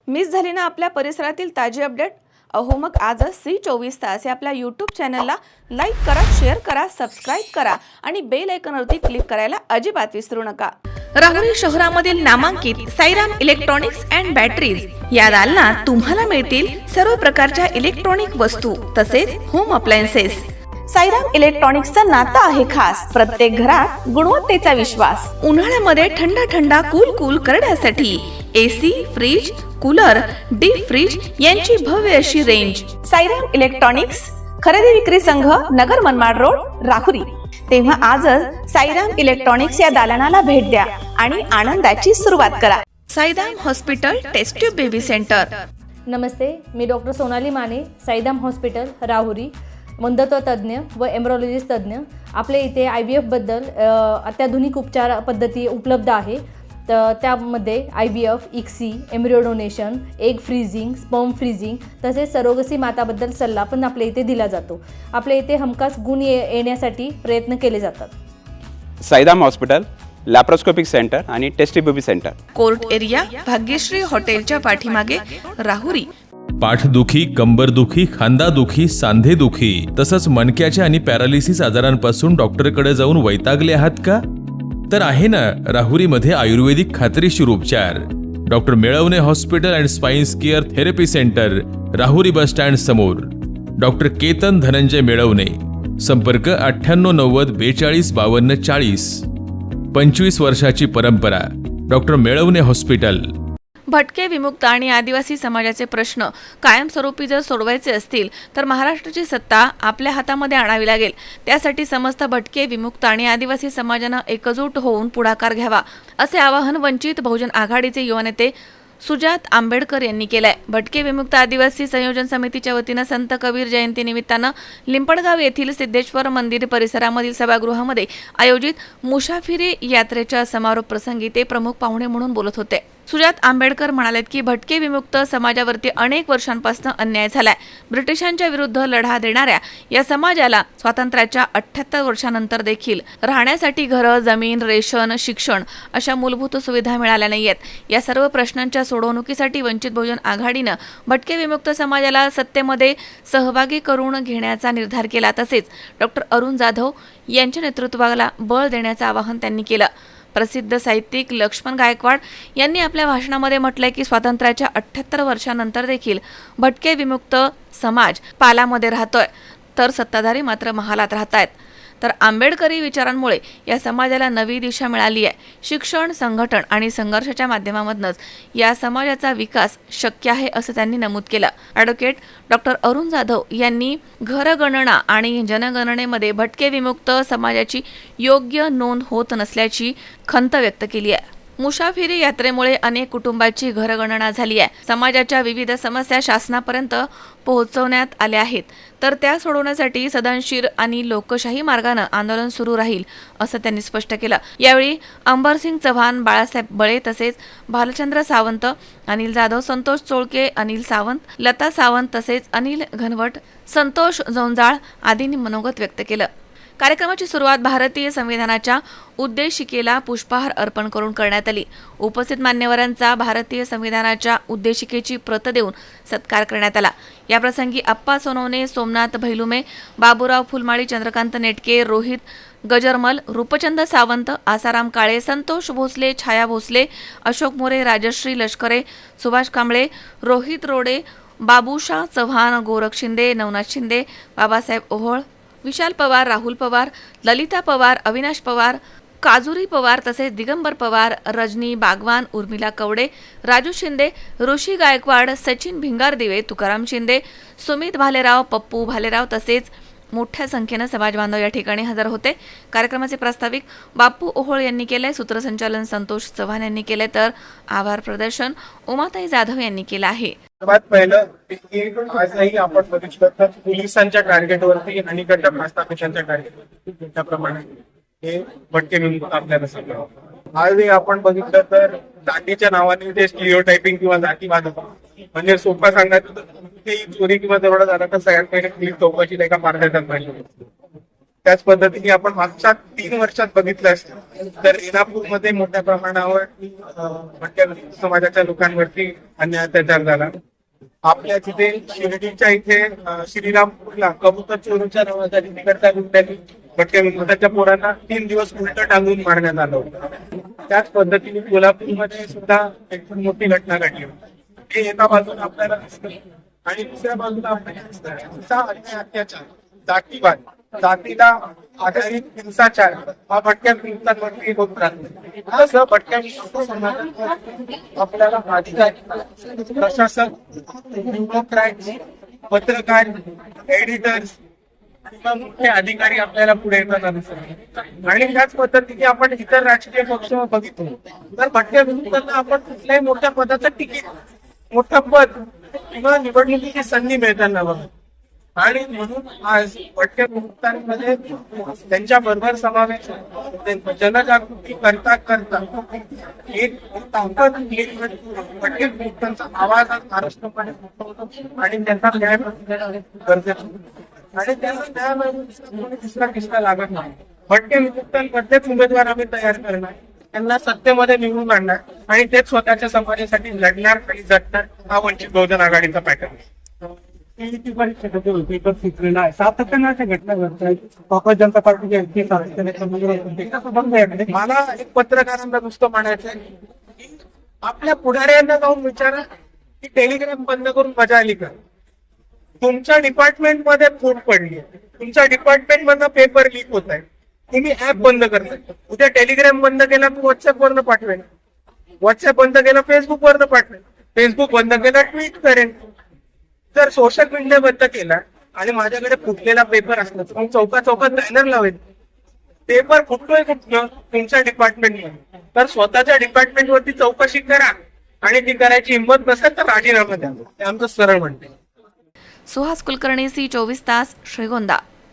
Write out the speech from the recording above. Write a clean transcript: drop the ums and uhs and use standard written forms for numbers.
Miss झाली ना आपल्या परिसरातील ताजी अपडेट? अहो मग आजच C24 या आपल्या यूट्यूब चॅनलला लाईक करा, शेअर करा, सबस्क्राईब करा आणि बेल आयकॉनवरती क्लिक करायला अजिबात विसरू नका। राहुरी शहरामधील नामांकित साईराम इलेक्ट्रॉनिक्स अँड बॅटरीज या दालनात तुम्हाला मिळतील सर्व प्रकारच्या इलेक्ट्रॉनिक वस्तू तसेच होम अप्लायन्सेस। साईराम इलेक्ट्रॉनिक्सचं नातं आहे खास, प्रत्येक घरात गुणवत्तेचा विश्वास। उन्हाळ्यामध्ये थंड थंड कूल करण्यासाठी AC, fridge, cooler, deep freeze यांची भव्य अशी रेंज। साईराम इलेक्ट्रॉनिक्स खरेदी विक्री संघ, नगर मनमाड रोड, राहुरी। तेव्हा आजच साईराम इलेक्ट्रॉनिक्स या दालनाला भेट द्या आणि आनंदाची सुरुवात करा। Sairam hospital test tube baby centre. नमस्ते, मी डॉक्टर सोनाली माने, साईराम हॉस्पिटल राहुरी, वंध्यत्व तज्ज्ञ व एम्ब्रॉलॉजिस्ट तज्ज्ञ। आपल्या इथे IVF बद्दल अत्याधुनिक उपचार पद्धती उपलब्ध आहे। तर त्यामध्ये IVF, ICSI, embryo donation, egg freezing, sperm freezing तसेच सरोगसी माताबद्दल सल्ला पण आपल्या इथे दिला जातो। आपल्या इथे हमखास गुण येण्यासाठी प्रयत्न केले जातात। साईराम हॉस्पिटल लॅप्रोस्कोपिक सेंटर आणि test baby centre, court area, Bhagyashree हॉटेलच्या पाठीमागे, राहुरी। पाठदुखी, कंबरदुखी, खांदादुखी, सांधेदुखी तसंच मणक्याच्या आणि पॅरालिसिस आजारांपासून डॉक्टरकडे जाऊन वैतागले आहात का? तर आहे ना राहुरीमध्ये आयुर्वेदिक खात्रीशीर उपचार। Doctor Melavane hospital and spines care therapy centre, Rahuri bus stand समोर। डॉक्टर केतन धनंजय मेळवणे, संपर्क 9890 42 52 40। 25 वर्षाची परंपरा, डॉक्टर मेळवणे हॉस्पिटल। भटके, विमुक्त आणि आदिवासी समाजाचे प्रश्न कायमस्वरूपी जर सोडवायचे असतील तर महाराष्ट्राची सत्ता आपल्या हातामध्ये आणावी लागेल। त्यासाठी समस्त भटके, विमुक्त आणि आदिवासी समाजानं एकजूट होऊन पुढाकार घ्यावा, असे आवाहन वंचित बहुजन आघाडीचे युवा नेते सुजात आंबेडकर यांनी केलंय। भटके विमुक्त आदिवासी संयोजन समितीच्या वतीनं संत कबीर जयंती निमित्तानं लिंपणगाव येथील सिद्धेश्वर मंदिर परिसरामधील सभागृहामध्ये आयोजित मुसाफिरी यात्रेच्या समारोप प्रसंगी ते प्रमुख पाहुणे म्हणून बोलत होते। सुजात आंबेडकर म्हणालेत की भटके विमुक्त समाजावरती अनेक वर्षांपासून अन्याय झालाय। ब्रिटिशांच्या विरुद्ध लढा देणाऱ्या या समाजाला स्वातंत्र्याच्या 78 वर्षांनंतर देखील राहण्यासाठी घरं, जमीन, रेशन, शिक्षण अशा मूलभूत सुविधा मिळाल्या नाहीयेत। या सर्व प्रश्नांच्या सोडवणुकीसाठी वंचित बहुजन आघाडीनं भटके विमुक्त समाजाला सत्तेमध्ये सहभागी करून घेण्याचा निर्धार केला। तसेच डॉक्टर अरुण जाधव यांच्या नेतृत्वाला बळ देण्याचं आवाहन त्यांनी केलं। प्रसिद्ध साहित्यिक लक्ष्मण गायकवाड यांनी आपल्या भाषणामध्ये म्हटलंय की स्वातंत्र्याच्या 78 वर्षांनंतर देखील भटके विमुक्त समाज पालामध्ये राहतोय, तर सत्ताधारी मात्र महालात राहतायत। तर आंबेडकरी विचारांमुळे या समाजाला नवी दिशा मिळाली आहे। शिक्षण, संघटन आणि संघर्षाच्या माध्यमामधूनच या समाजाचा विकास शक्य आहे, असं त्यांनी नमूद केलं। ॲडव्होकेट डॉक्टर अरुण जाधव यांनी घरगणना आणि जनगणनेमध्ये भटके विमुक्त समाजाची योग्य नोंद होत नसल्याची खंत व्यक्त केली आहे। मुसाफिरी यात्रेमुळे अनेक कुटुंबाची घरगणना झाली आहे। समाजाच्या विविध समस्या शासनापर्यंत पोहोचवण्यात आल्या आहेत, तर त्या सोडवण्यासाठी सदनशीर आणि लोकशाही मार्गाने आंदोलन सुरू राहील, असं त्यांनी स्पष्ट केलं। यावेळी अंबरसिंग चव्हाण, बाळासाहेब बळे तसेच भालचंद्र सावंत, अनिल जाधव, संतोष चोळके, अनिल सावंत, लता सावंत तसेच अनिल घनवट, संतोष जोंजाळ आदींनी मनोगत व्यक्त केलं। कार्यक्रमाची सुरुवात भारतीय संविधानाच्या उद्देशिकेला पुष्पहार अर्पण करून करण्यात आली। उपस्थित मान्यवरांचा भारतीय संविधानाच्या उद्देशिकेची प्रत देऊन सत्कार करण्यात आला। याप्रसंगी अप्पा सोनवणे, सोमनाथ भैलुमे, बाबूराव फुलमाळी, चंद्रकांत नेटके, रोहित गजरमल, रूपचंद सावंत, आसाराम काळे, संतोष भोसले, छाया भोसले, अशोक मोरे, राजश्री लष्करे, सुभाष कांबळे, रोहित रोडे, बाबूशाह चव्हाण, गोरख शिंदे, नवनाथ शिंदे, बाबासाहेब ओहोळ, विशाल पवार, राहुल पवार, ललिता पवार, अविनाश पवार, काजुरी पवार तसेच दिगंबर पवार, रजनी बागवान, उर्मिला कवडे, राजू शिंदे, ऋषी गायकवाड, सचिन भिंगारदिवे, तुकाराम शिंदे, सुमित भालेराव, पप्पू भालेराव तसेच मोठ्या संख्येनं समाज बांधव या ठिकाणी हजर होते। कार्यक्रमाचे प्रास्ताविक बापू ओहोळ यांनी केले, सूत्रसंचालन संतोष चव्हाण यांनी केले, तर आभार प्रदर्शन उमाताई जाधव यांनी केलं आहे। सर्वात पहिलं आजही आपण बघितलं तर पोलिसांच्या टार्गेटवरती आणि गट प्रस्थापितांच्या टार्गेटवरती त्याप्रमाणे हे भटके विमुक्त आपल्याला सांगतात। आजही आपण बघितलं तर जातीच्या नावाने ते स्टिरियोटायपिंग किंवा जातीवाद, म्हणजे सोपं सांगायचं तर कुठेही चोरी किंवा दरोडा झाला तर सगळ्यात पहिले पोलीस चौकशी एका मार्गात पाहिजे। त्याच पद्धतीने आपण मागच्या 3 वर्षात बघितलं असेल तर रेणापूरमध्ये मोठ्या प्रमाणावर भटक्या समाजाच्या लोकांवरती अन्याय अत्याचार झाला. आपल्या तिथे शिर्डीच्या इथे श्रीरामपूरला कबूतर चोरूच्या नावाचा तिकडच्या गुंड्यांनी भटक्या विमुक्तांच्या पोरांना 3 दिवस उलट टांगून मारण्यात आलं होतं. त्याच पद्धतीने कोल्हापूरमध्ये सुद्धा एक मोठी घटना घडली होती. हे एका बाजूला आपल्याला दिसतं आणि दुसऱ्या बाजूला आपल्याला दिसतं असा अन्याय अत्याचार, जातीवाद, जातीला आधारित हिंसाचार हा भटक्या विमुक्तांवरती होत राहतो. तसं भटक्या विमुक्त समाजात आपल्याला अधिकारी, प्रशासक, ब्युरोक्रॅट्स, पत्रकार, एडिटर्स किंवा मुख्य अधिकारी आपल्याला पुढे येताना दिसतात. आणि त्याच पद्धतीने आपण इतर राजकीय पक्ष बघितलो तर भटक्या विमुक्तांना आपण कुठल्याही मोठ्या पदाचं तिकीट, मोठं पद किंवा निवडणुकीची संधी मिळताना बघतो. आणि म्हणून आज भटक्या विमुक्तांमध्ये त्यांच्या बरोबर समावेश जनजागृती करता करता एक ताकद भटक्या विमुक्तांचा आवाज आज महाराष्ट्रामध्ये पोहोचवतो आणि त्यांचा न्याय गरजेचं आणि त्यांना न्याय मिळवून तिसरा किस्सा लागत नाही. भटक्या विमुक्तांमध्येच उमेदवार आम्ही तयार करणार, त्यांना सत्तेमध्ये निवडून आणणार आणि तेच स्वतःच्या समाजासाठी लढणार आणि जगणार. हा वंचित बहुजन आघाडीचा पॅटर्न आहे. सातत्याने घटना घडतात. जनता पार्टीचे मला एक पत्रकारांना नुसतं म्हणायचंय की आपल्या पुढाऱ्यांना जाऊन विचारा की टेलिग्राम बंद करून मजा आली का? तुमच्या डिपार्टमेंट मध्ये फूट पडली, तुमच्या डिपार्टमेंट मधनं पेपर लीक होत आहे, तुम्ही ऍप बंद करताय. उद्या टेलिग्राम बंद केला तर व्हॉट्सअप वरनं पाठवेल, व्हॉट्सअप बंद केलं फेसबुक वरनं पाठवेल, फेसबुक बंद केला ट्विट करेल. जर सोशल मीडिया बंद केला आणि माझ्याकडे फुटलेला पेपर असला तर मग चौकात बॅनर लावेल. पेपर फुटतोय कुठलं? तुमच्या डिपार्टमेंटमध्ये. तर स्वतःच्या डिपार्टमेंट वरती चौकशी करा आणि ती करायची हिंमत नसेल तर राजीनामा द्या. ते आमचं सरळ म्हणते. सुहास कुलकर्णी, सी 24 तास, श्रीगोंदा.